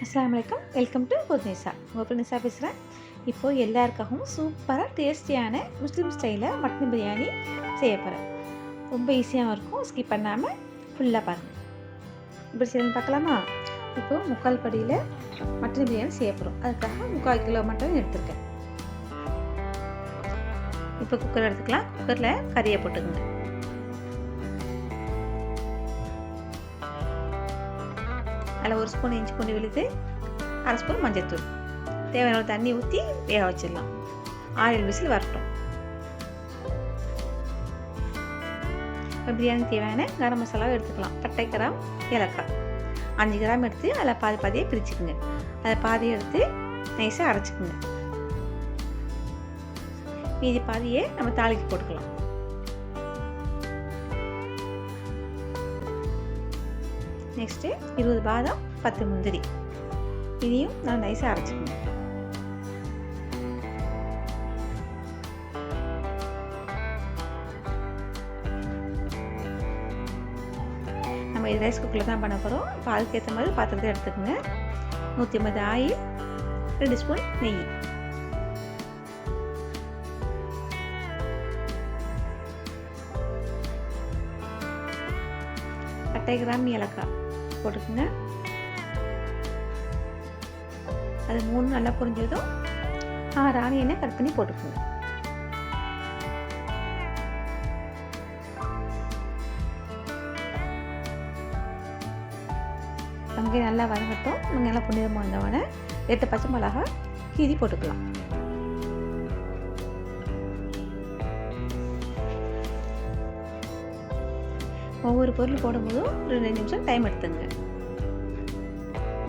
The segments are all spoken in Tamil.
அஸ்ஸலாமு அலைக்கும். Welcome to Puthunisa. உங்கள் புதுநிசா பேசுகிறேன். இப்போது எல்லாருக்காகவும் சூப்பராக டேஸ்டியான முஸ்லீம் ஸ்டைலில் மட்டன் பிரியாணி செய்ய போகிறேன். ரொம்ப ஈஸியாகவும் இருக்கும். ஸ்கிப் பண்ணாமல் ஃபுல்லாக பாருங்கள். இப்படி செய்யணும் பார்க்கலாமா? இப்போது 3/4 படியில் மட்டன் பிரியாணி செய்ய போகிறோம். அதுக்காக 3/4 கிலோ மட்டன் எடுத்துருக்கேன். இப்போ குக்கர் எடுத்துக்கலாம். குக்கரில் கறியை போட்டுக்கோங்க. அதில் 1 ஸ்பூன் இஞ்சி பூண்டு விழுது, 1/2 ஸ்பூன் மஞ்சள்தூள், தேவையான தண்ணி ஊற்றி வேக வச்சிடலாம். 6 விசில் வரட்டும். இப்போ பிரியாணி தேவையான கரம் மசாலாவை எடுத்துக்கலாம். பட்டை, கிராம், ஏலக்காய் 5 கிராம் எடுத்து அதில் பாதியை பிரிச்சுக்குங்க. அதை பாதியை எடுத்து நைஸாக அரைச்சிக்குங்க. மீதி பாதியை நம்ம தாளிக்கு போட்டுக்கலாம். நெக்ஸ்ட்டு 20 பாதாம், 10 முந்திரி இதையும் நான் நைஸாக அரைச்சிக்கணும். நம்ம இது ரைஸ் குக்கரில் தான் பண்ண போகிறோம். இப்போ அதுக்கேற்ற மாதிரி பாத்திரத்தை எடுத்துக்கோங்க. 150 ஆயில், 2 ஸ்பூன் நெய், பட்டை, கிராம், ஏலக்காய் போட்டுக்கோங்க. அது 3 நல்லா பொரிஞ்சதும் 6 ஆனியனை கட் பண்ணி போட்டுக்கோங்க. வெங்காயம் நல்லா வதங்கட்டும். வெங்காயம் நல்லா பொன்னிறமாக வந்தவொடனே 8 பச்சை மிளகாய் கீரி போட்டுக்கலாம். ஒவ்வொரு பொருள் போடும்போதும் ஒரு 2 நிமிஷம் டைம் எடுத்துங்க.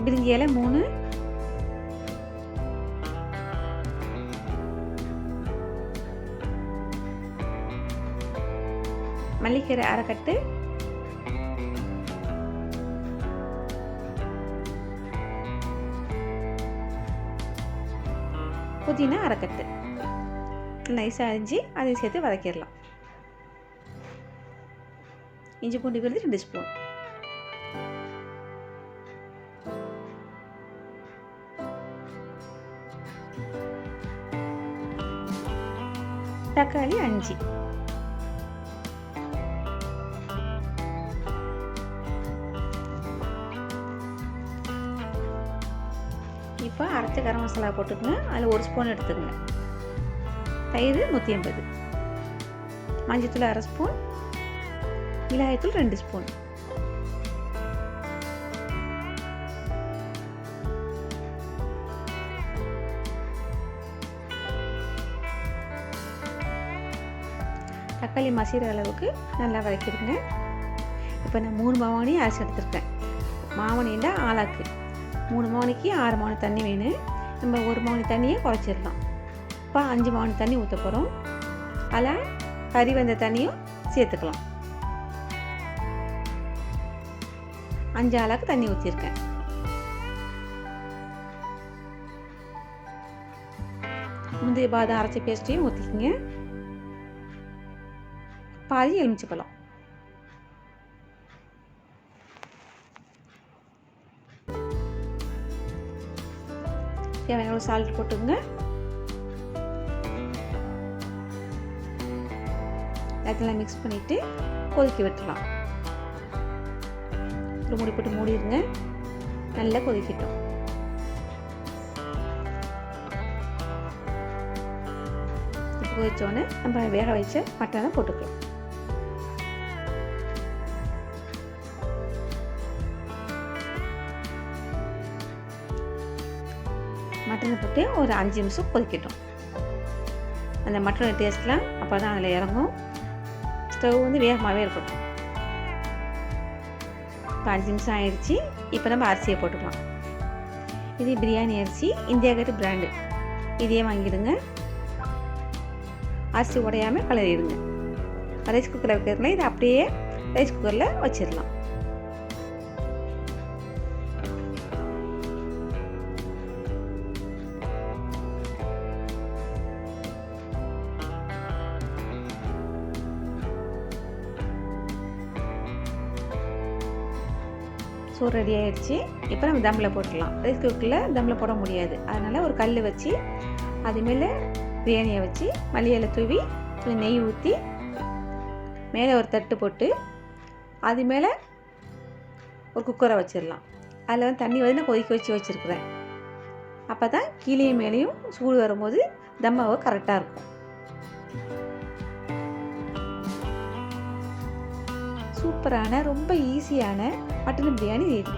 பிரிஞ்சி இலை 3, மல்லிக்கீரை 1/2 கட்டு, புதினா 1/2 கட்டு நைஸாக அரிஞ்சு அதையும் சேர்த்து வதக்கிடலாம். இஞ்சி பூண்டு விழுது 2 ஸ்பூன், தக்காளி 5, இப்போ அரைச்ச கரம் மசாலா போட்டுக்கோங்க. அதில் 1 ஸ்பூன் எடுத்துக்கோங்க. தயிர் 180, மஞ்சத்தூள் 1/2 ஸ்பூன், மிளகாய்த்தூள் 2 ஸ்பூன், தக்காளி மசிகிற அளவுக்கு நல்லா வதக்கிடுங்க. இப்போ நான் 3 மாவானி அரைச்சி எடுத்துருக்கேன். மாவனியில் ஆளாக்கு 3 மாவனிக்கு 6 மாவனி தண்ணி வேணும். நம்ம 1 மாவனி தண்ணியை குறைச்சிடலாம். இப்போ 5 மாவனி தண்ணி ஊற்ற போகிறோம். அதில் கறி வந்த தண்ணியும் சேர்த்துக்கலாம். 5 ஆளாக்கு தண்ணி ஊற்றிருக்கேன். முந்தைய பாதாம் அரைச்ச பேஸ்ட்டையும் ஊற்றிக்கிங்க. பாதி எலுமிச்சைப்பழம், தேவையான சால்ட் போட்டுங்க. அதெல்லாம் மிக்ஸ் பண்ணிவிட்டு கொதிக்க விட்டுலாம். மூடி போட்டு மூடிடுங்க. நல்லா கொதிக்கட்டும். இப்போ கொதிச்சோடனே நம்ம வேக வச்ச மட்டனை போட்டுக்கலாம். மட்டனை போட்டு ஒரு 5 நிமிஷம் கொதிக்கட்டும். அந்த மட்டனோட டேஸ்ட்லாம் அப்போ தான் அதில் இறங்கும். ஸ்டவ் வந்து வேகமாகவே இருக்கட்டும். இப்போ 5 நிமிஷம் ஆயிடுச்சு. இப்போ நம்ம அரிசியை போட்டுக்கலாம். இது பிரியாணி அரிசி, இந்தியா கேட் பிராண்டு. இதையே வாங்கிடுங்க. அரிசி உடையாமல் கலரிடுங்க. ரைஸ் குக்கரில் வைக்கிறதுனா இதை அப்படியே ரைஸ் குக்கரில் வச்சிடலாம். சோறு ரெடி ஆகிடுச்சு. இப்போ நம்ம தம்மில் போட்டுடலாம். ரைஸ் குக்கரில் தம்மில் போட முடியாது, அதனால் ஒரு கல் வச்சு அதுமேலே பிரியாணியை வச்சு மல்லி இலை தூவி கொஞ்சம் நெய் ஊற்றி மேலே ஒரு தட்டு போட்டு அது மேலே ஒரு குக்கரை வச்சிடலாம். அதில் வந்து தண்ணி வந்து நான் கொதிக்க வச்சு வச்சுருக்குறேன். அப்போ தான் கீழே மேலேயும் சூடு வரும்போது தம்மாவை கரெக்டாக இருக்கும். சூப்பரான ரொம்ப ஈஸியான மட்டன் பிரியாணி ரெடி.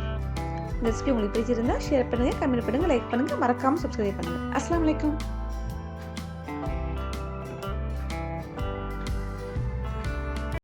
இந்த ரெசிபி உங்களுக்கு பிடிச்சிருந்தா ஷேர் பண்ணுங்கள், கமெண்ட் பண்ணுங்கள், லைக் பண்ணுங்கள், மறக்காமல் சப்ஸ்கிரைப் பண்ணுங்கள். அஸ்ஸலாமு அலைக்கும்.